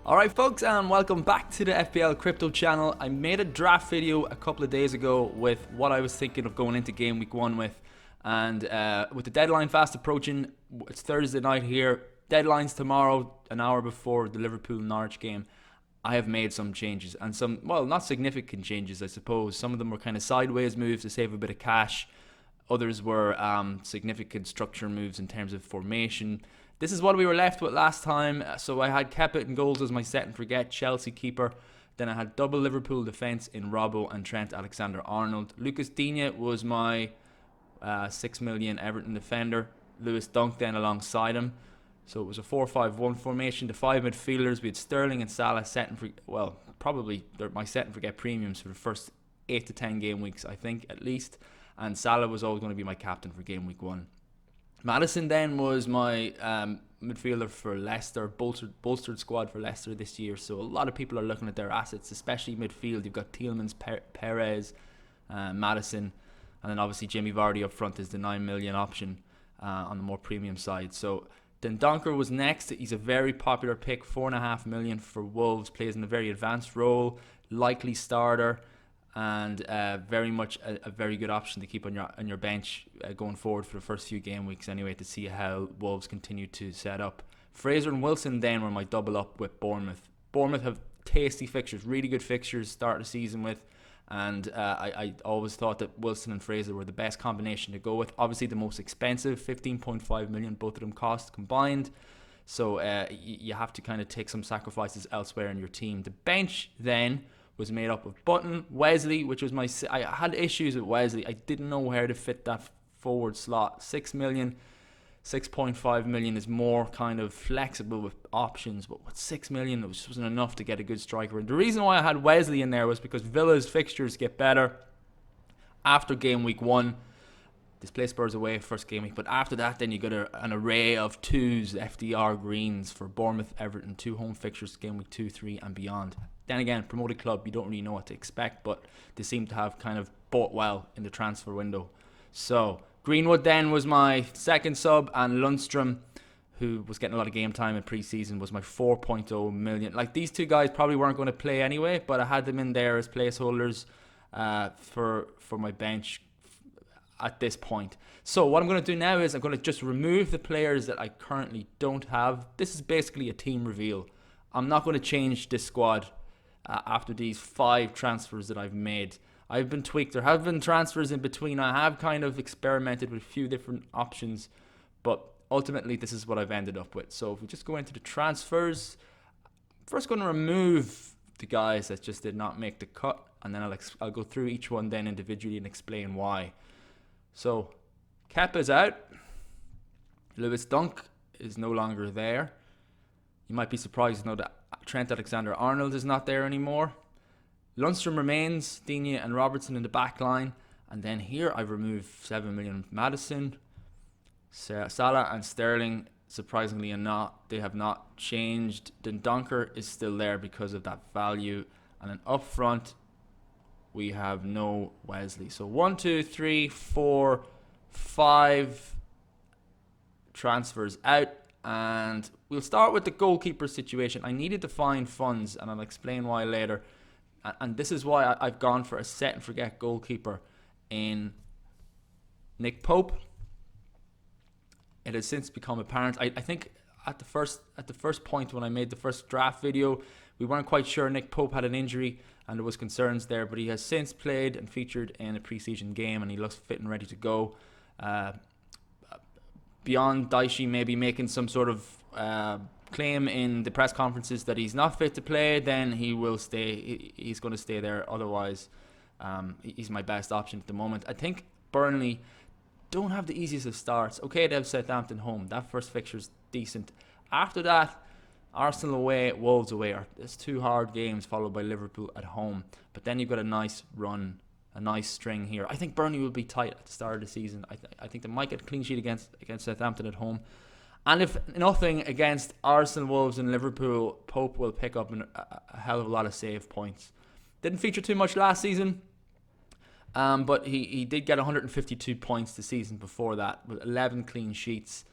Alright folks, and welcome back to the FPL Crypto channel. I made a draft video a couple of days ago with what I was thinking of going into game week 1 with. And with the deadline fast approaching, it's Thursday night here. Deadline's tomorrow, an hour before the Liverpool-Norwich game. I have made some changes, and some, well, not significant changes, I suppose. Some of them were kind of sideways moves to save a bit of cash. Others were significant structure moves in terms of formation. This is what we were left with last time. So I had Kepa in goals as my set and forget Chelsea keeper. Then I had double Liverpool defence in Robbo and Trent Alexander-Arnold. Lucas Digne was my 6 million Everton defender. Lewis Dunk then alongside him. So it was a 4-5-1 formation. The 5 midfielders, we had Sterling and Salah set and forget. Well, probably they're my set and forget premiums for the first 8 to 10 game weeks, I think, at least. And Salah was always going to be my captain for game week 1. Maddison then was my midfielder for Leicester, bolstered squad for Leicester this year. So a lot of people are looking at their assets, especially midfield. You've got Tielemans, Perez, Maddison, and then obviously Jamie Vardy up front is the 9 million option on the more premium side. So then Donker was next. He's a very popular pick, 4.5 million for Wolves, plays in a very advanced role, likely starter, and very much a very good option to keep on your bench going forward for the first few game weeks anyway, to see how Wolves continue to set up. Fraser and Wilson then were my double up with Bournemouth. Bournemouth have tasty fixtures, really good fixtures to start the season with, and I always thought that Wilson and Fraser were the best combination to go with. Obviously the most expensive, 15.5 million both of them cost combined, so you have to kind of take some sacrifices elsewhere in your team. The bench then was made up of Button, Wesley, which was my... I had issues with Wesley. I didn't know where to fit that forward slot. 6 million, 6.5 million is more kind of flexible with options, but with 6 million, it just wasn't enough to get a good striker. And the reason why I had Wesley in there was because Villa's fixtures get better after game week 1. This play Spurs away first game week, but after that, then you got an array of 2s, FDR greens for Bournemouth, Everton, 2 home fixtures, game week 2, 3, and beyond. Then again, promoted club, you don't really know what to expect, but they seem to have kind of bought well in the transfer window. So Greenwood then was my second sub, and Lundstrom, who was getting a lot of game time in pre-season, was my 4.0 million. Like, these two guys probably weren't going to play anyway, but I had them in there as placeholders for my bench at this point. So what I'm going to do now is I'm going to just remove the players that I currently don't have. This is basically a team reveal. I'm not going to change this squad after these 5 transfers that I've made. I've been tweaked. There have been transfers in between. I have kind of experimented with a few different options, but ultimately this is what I've ended up with. So if we just go into the transfers, I'm first going to remove the guys that just did not make the cut, and then I'll go through each one then individually and explain why. So Kepa's out. Lewis Dunk is no longer there. You might be surprised to know that Trent Alexander-Arnold is not there anymore. Lundstrom remains, Digne and Robertson in the back line. And then here I've removed 7 million Maddison. Salah and Sterling, surprisingly not, they have not changed. Then Donker is still there because of that value. And then up front, we have no Wesley. So 1, 2, 3, 4, 5 transfers out. And we'll start with the goalkeeper situation. I needed to find funds, and I'll explain why later. And this is why I've gone for a set and forget goalkeeper in Nick Pope. It has since become apparent. I think at the first point when I made the first draft video, we weren't quite sure Nick Pope had an injury and there was concerns there, but he has since played and featured in a pre-season game, and he looks fit and ready to go. Beyond Daishi maybe making some sort of claim in the press conferences that he's not fit to play, then he will stay. He's going to stay there. Otherwise, he's my best option at the moment. I think Burnley don't have the easiest of starts. Okay, they have Southampton home. That first fixture's decent. After that, Arsenal away, Wolves away. It's 2 hard games followed by Liverpool at home. But then you've got a nice run, a nice string here. I think Burnley will be tight at the start of the season. I think they might get a clean sheet against Southampton at home. And if nothing against Arsenal, Wolves and Liverpool, Pope will pick up a hell of a lot of save points. Didn't feature too much last season, but he did get 152 points the season before that with 11 clean sheets,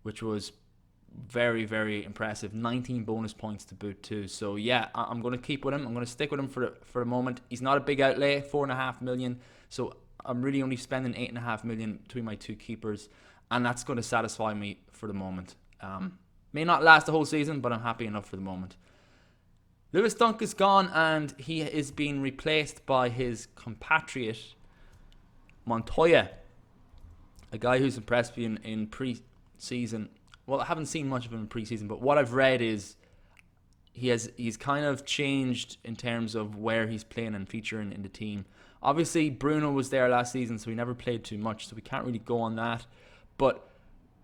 which was very, very impressive. 19 bonus points to boot too. So yeah, I'm going to keep with him. I'm going to stick with him for a moment. He's not a big outlay, 4.5 million. So I'm really only spending 8.5 million between my two keepers, and that's going to satisfy me for the moment. May not last the whole season, but I'm happy enough for the moment. Lewis Dunk is gone, and he is being replaced by his compatriot Montoya, a guy who's impressed me in pre-season. Well, I haven't seen much of him in pre-season, but what I've read is he's kind of changed in terms of where he's playing and featuring in the team. Obviously, Bruno was there last season, so he never played too much, so we can't really go on that. But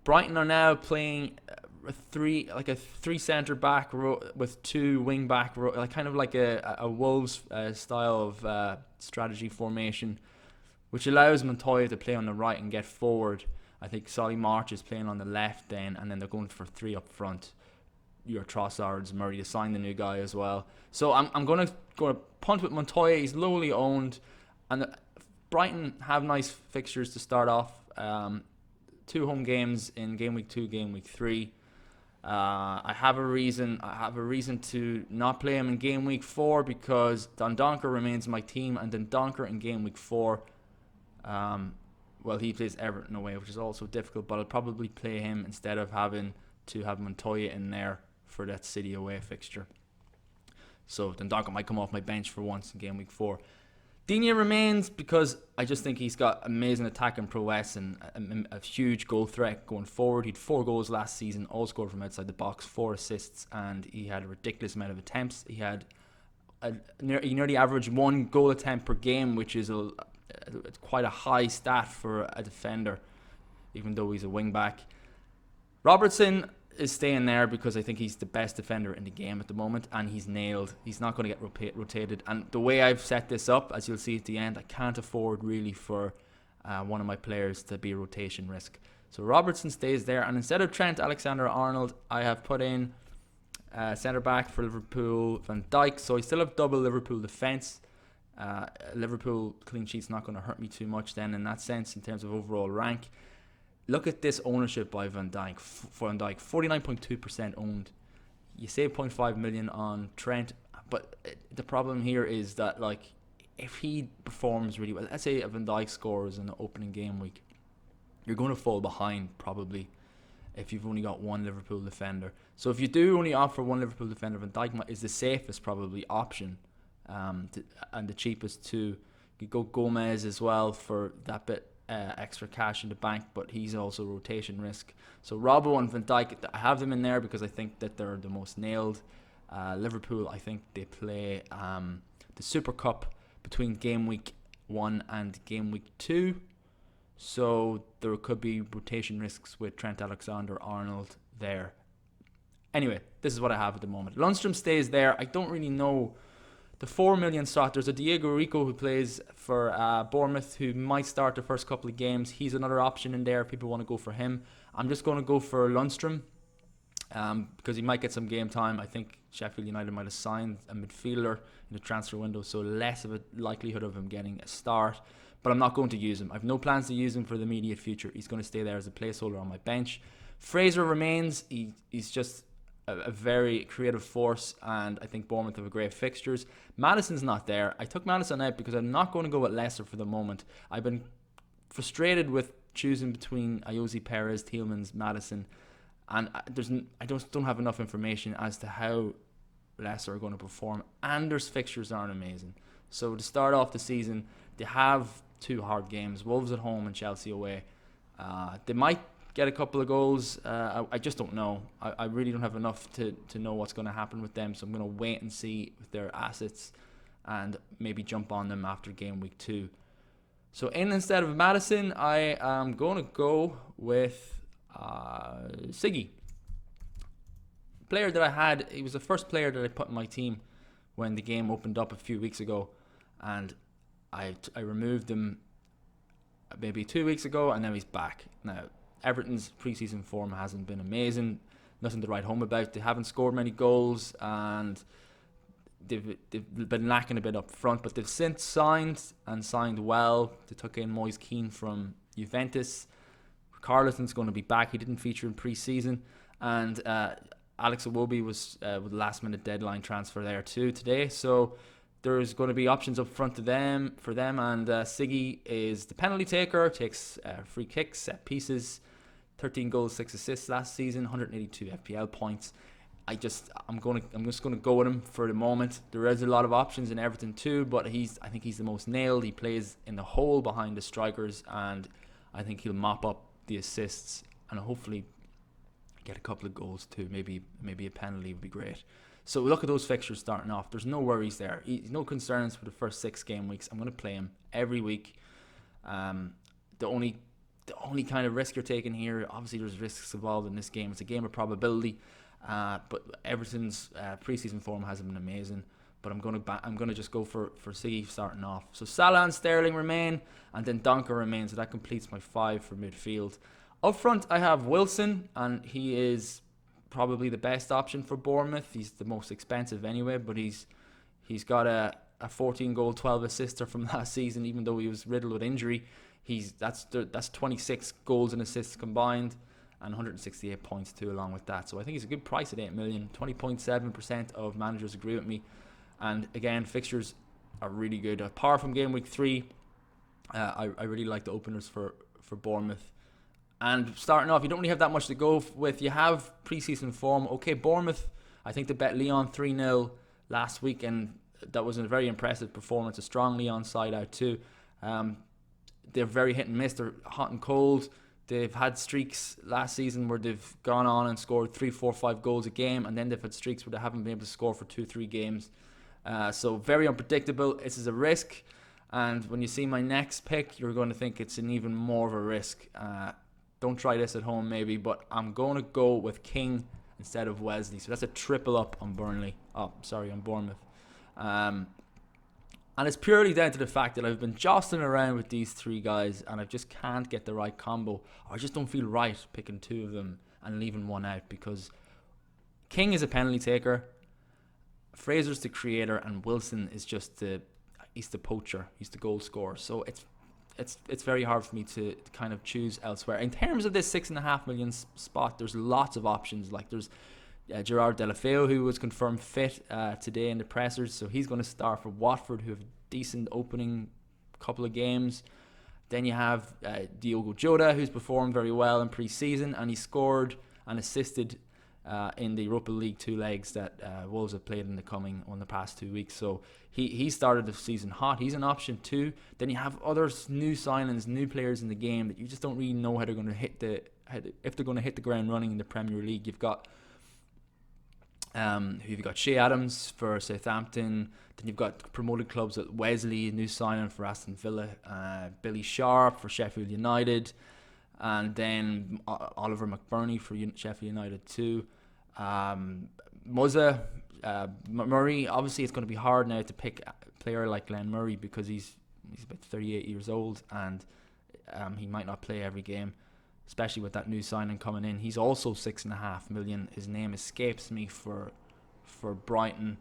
Brighton are now playing a three centre back with two wing back, kind of like a Wolves style of strategy formation, which allows Montoya to play on the right and get forward. I think Solly March is playing on the left then, and then they're going for three up front. Your Trossards, Murray to sign the new guy as well. So I'm going to punt with Montoya. He's lowly owned, and Brighton have nice fixtures to start off. 2 home games in game week 2, game week 3. I have a reason to not play him in game week 4 because Dendoncker remains my team, and Dendoncker in game week 4. Well, he plays Everton away, which is also difficult, but I'll probably play him instead of having to have Montoya in there for that City away fixture. So Dendoncker might come off my bench for once in game week 4. Digne remains because I just think he's got amazing attack and prowess and a huge goal threat going forward. He had 4 goals last season, all scored from outside the box, 4 assists, and he had a ridiculous amount of attempts. He nearly averaged 1 goal attempt per game, which is quite a high stat for a defender, even though he's a wing back. Robertson is staying there because I think he's the best defender in the game at the moment, and he's nailed. He's not going to get rotated, and the way I've set this up, as you'll see at the end, I can't afford really for one of my players to be a rotation risk. So Robertson stays there, and instead of Trent Alexander-Arnold, I have put in centre back for Liverpool, Van Dijk. So I still have double Liverpool defence. Liverpool clean sheet's not going to hurt me too much then in that sense in terms of overall rank. Look at this ownership by Van Dijk. 49.2% owned. You save 0.5 million on Trent, but the problem here is that, like, if he performs really well, let's say Van Dijk scores in the opening game week, you're going to fall behind probably if you've only got one Liverpool defender. So if you do only offer one Liverpool defender, Van Dijk is the safest probably option, and the cheapest too. You could go Gomez as well for that bit extra cash in the bank, but he's also rotation risk. So Robbo and Van Dijk, I have them in there because I think that they're the most nailed. Liverpool, I think they play the Super Cup between game week 1 and game week 2, so there could be rotation risks with Trent Alexander-Arnold there. Anyway, this is what I have at the moment. Lundstram stays there. I don't really know the 4 million slot. There's a Diego Rico who plays for Bournemouth who might start the first couple of games. He's another option in there if people want to go for him. I'm just going to go for Lundstram because he might get some game time. I think Sheffield United might have signed a midfielder in the transfer window, so less of a likelihood of him getting a start. But I'm not going to use him. I have no plans to use him for the immediate future. He's going to stay there as a placeholder on my bench. Fraser remains. He's just a very creative force, and I think Bournemouth have a great fixtures. Maddison's not there. I took Maddison out because I'm not going to go with Leicester for the moment. I've been frustrated with choosing between Ayoze Perez, Tielemans, Maddison, and I don't have enough information as to how Leicester are going to perform, and their fixtures aren't amazing. So to start off the season, they have 2 hard games, Wolves at home and Chelsea away. They might get a couple of goals. I just don't know. I really don't have enough to know what's going to happen with them, so I'm going to wait and see with their assets and maybe jump on them after game week 2. So instead of Maddison, I am going to go with Siggy. Player that I had, he was the first player that I put in my team when the game opened up a few weeks ago, and I removed him maybe 2 weeks ago, and now he's back. Now, Everton's pre-season form hasn't been amazing. Nothing to write home about. They haven't scored many goals, and they've been lacking a bit up front. But they've since signed well. They took in Moise Kean from Juventus. Carleton's going to be back. He didn't feature in pre-season. And Alex Iwobi was with last minute deadline transfer there too today. So there's going to be options up front for them. And Siggy is the penalty taker, takes free kicks, set pieces, 13 goals, 6 assists last season, 182 FPL points. I'm just going to go with him for the moment. There is a lot of options in Everton too, but I think he's the most nailed. He plays in the hole behind the strikers, and I think he'll mop up the assists and hopefully get a couple of goals too. Maybe a penalty would be great. So look at those fixtures starting off. There's no worries there. No concerns for the first 6 game weeks. I'm going to play him every week. The only kind of risk you're taking here, obviously there's risks involved in this game. It's a game of probability. But Everton's preseason form hasn't been amazing. But I'm going to just go for Siggy starting off. So Salah and Sterling remain, and then Donker remains. So that completes my 5 for midfield. Up front, I have Wilson, and he is probably the best option for Bournemouth. He's the most expensive anyway, but he's got a 14 goal, 12 assister from last season, even though he was riddled with injury. That's 26 goals and assists combined, and 168 points too along with that. So I think he's a good price at 8 million. 20.7% of managers agree with me. And again, fixtures are really good. Apart from game week 3, I really like the openers for Bournemouth. And starting off, you don't really have that much to go with. You have preseason form. Okay, Bournemouth, I think they bet Lyon 3-0 last week, and that was a very impressive performance. A strong Lyon side out too. They're very hit and miss. They're hot and cold. They've had streaks last season where they've gone on and scored 3, 4, 5 goals a game, and then they've had streaks where they haven't been able to score for 2, 3 games. So very unpredictable. This is a risk, and when you see my next pick, you're going to think it's an even more of a risk. Don't try this at home maybe, but I'm going to go with King instead of Wesley. So that's a triple up on on Bournemouth. And it's purely down to the fact that I've been jostling around with these 3 guys, and I just can't get the right combo. I just don't feel right picking 2 of them and leaving one out, because King is a penalty taker, Fraser's the creator, and Wilson is just he's the poacher. He's the goal scorer. So it's very hard for me to kind of choose elsewhere. In terms of this 6.5 million spot, there's lots of options. Like there's Gerard Deulofeu, who was confirmed fit today in the pressers, so he's going to start for Watford, who have a decent opening couple of games. Then you have Diogo Jota, who's performed very well in pre-season, and he scored and assisted in the Europa League 2 legs that Wolves have played in the past 2 weeks. So he started the season hot. He's an option too. Then you have other new signings, new players in the game that you just don't really know how they're going to if they're going to hit the ground running in the Premier League. You've got Shea Adams for Southampton. Then you've got promoted clubs at Wesley, a new signing for Aston Villa, Billy Sharp for Sheffield United, and then Oliver McBurney for Sheffield United too. Murray, obviously it's going to be hard now to pick a player like Glenn Murray, because he's about 38 years old, and he might not play every game, especially with that new signing coming in. He's also 6.5 million. His name escapes me for Brighton.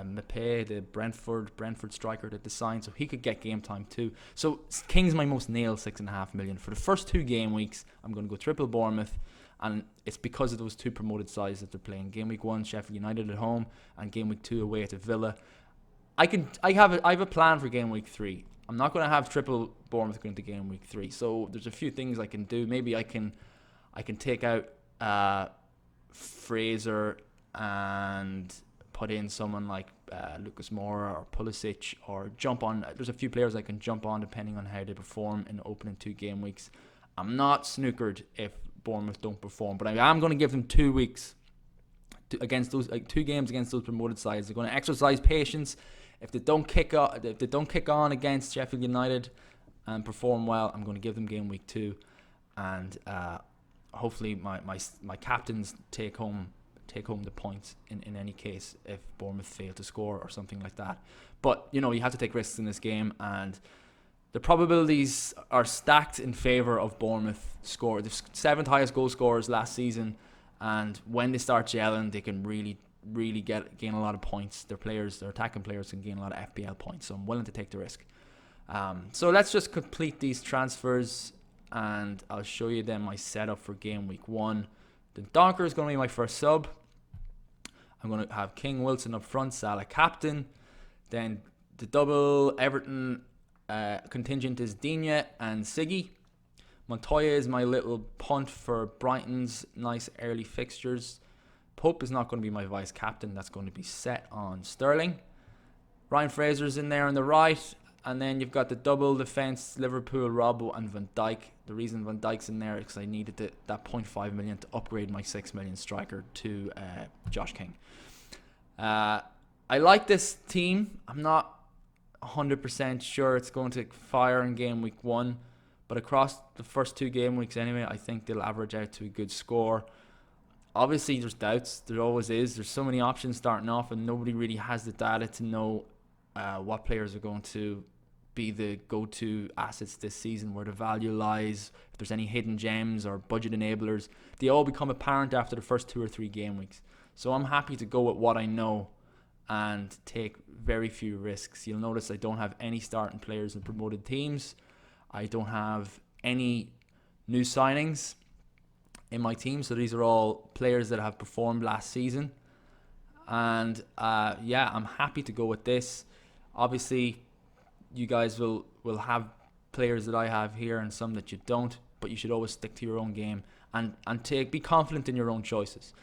Mape, the Brentford striker that they signed, so he could get game time too. So King's my most nailed 6.5 million. For the first 2 game weeks, I'm going to go triple Bournemouth, and it's because of those 2 promoted sides that they're playing. Game week 1, Sheffield United at home, and game week 2 away to Villa. I have a plan for game week 3. I'm not going to have triple Bournemouth going to game week 3. So there's a few things I can do. Maybe I can take out Fraser and put in someone like Lucas Moura or Pulisic, or jump on. There's a few players I can jump on depending on how they perform in the opening 2 game weeks. I'm not snookered if Bournemouth don't perform, but I am going to give them 2 weeks against those 2 games against those promoted sides. They're going to exercise patience. If they don't kick on against Sheffield United and perform well, I'm going to give them game week 2, and hopefully my captains take home the points in any case if Bournemouth fail to score or something like that. But you have to take risks in this game, and the probabilities are stacked in favour of Bournemouth score. The 7th highest goal scorers last season, and when they start gelling, they can really gain a lot of points. Their attacking players can gain a lot of FPL points, so I'm willing to take the risk. So let's just complete these transfers, and I'll show you then my setup for game week 1. Then Donker is going to be my first sub. I'm going to have King Wilson up front, Salah captain. Then the double Everton contingent is Digne and Siggy. Montoya is my little punt for Brighton's nice early fixtures. Pope is not going to be my vice captain. That's going to be set on Sterling. Ryan Fraser's in there on the right. And then you've got the double defence, Liverpool, Robbo and Van Dijk. The reason Van Dijk's in there is because I needed that 0.5 million to upgrade my 6 million striker to Josh King. I like this team. I'm not 100% sure it's going to fire in game week 1. But across the first 2 game weeks anyway, I think they'll average out to a good score. Obviously, there's doubts. There always is. There's so many options starting off and nobody really has the data to know what players are going to be the go-to assets this season, where the value lies, if there's any hidden gems or budget enablers. They all become apparent after the first 2 or 3 game weeks. So I'm happy to go with what I know and take very few risks. You'll notice I don't have any starting players in promoted teams. I don't have any new signings in my team. So these are all players that have performed last season. And yeah, I'm happy to go with this. Obviously, you guys will have players that I have here and some that you don't, but you should always stick to your own game and be confident in your own choices.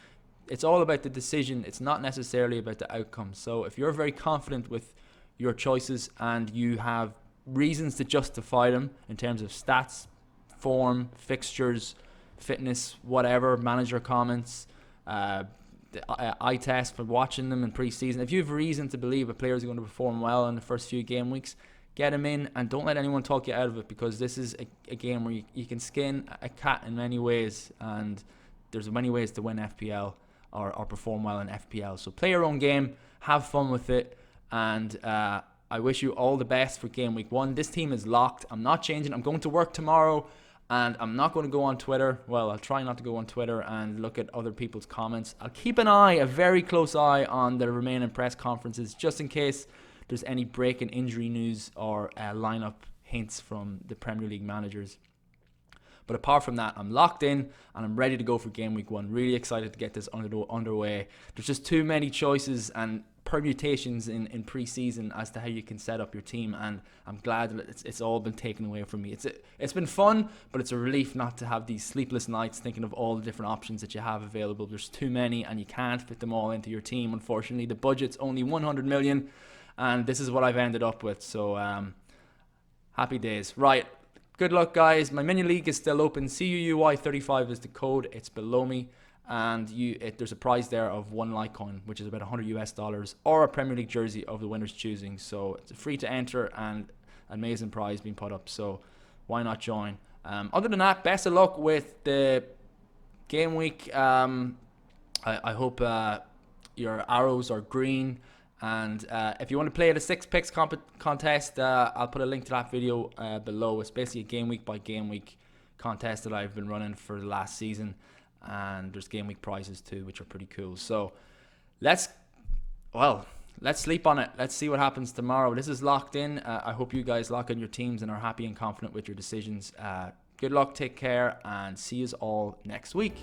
It's all about the decision. It's not necessarily about the outcome. So if you're very confident with your choices and you have reasons to justify them in terms of stats, form, fixtures, fitness, whatever, manager comments, the eye test for watching them in pre-season. If you have reason to believe a player is going to perform well in the first few game weeks, get him in and don't let anyone talk you out of it, because this is a game where you can skin a cat in many ways, and there's many ways to win FPL or perform well in FPL. So play your own game, have fun with it, and I wish you all the best for game week 1. This team is locked. I'm not changing. I'm going to work tomorrow. And I'm not going to go on Twitter. Well, I'll try not to go on Twitter and look at other people's comments. I'll keep a very close eye on the remaining press conferences, just in case there's any breaking injury news or lineup hints from the Premier League managers. But apart from that, I'm locked in and I'm ready to go for game week 1. Really excited to get this underway. There's just too many choices and permutations in pre-season as to how you can set up your team, and I'm glad that it's all been taken away from me. It's been fun, but it's a relief not to have these sleepless nights thinking of all the different options that you have available. There's too many and you can't fit them all into your team. Unfortunately, the budget's only 100 million and this is what I've ended up with. So happy days. Right, good luck guys. My mini league is still open. CUUY35 is the code. It's below me. And there's a prize there of 1 Litecoin, which is about $100 or a Premier League jersey of the winner's choosing. So it's free to enter and an amazing prize being put up. So why not join? Other than that, best of luck with the game week. I hope your arrows are green. And if you want to play at a 6 picks contest, I'll put a link to that video below. It's basically a game week by game week contest that I've been running for the last season. And there's game week prizes too, which are pretty cool. So let's sleep on it. Let's see what happens tomorrow. This is locked in. I hope you guys lock in your teams and are happy and confident with your decisions. Good luck, take care, and see you all next week.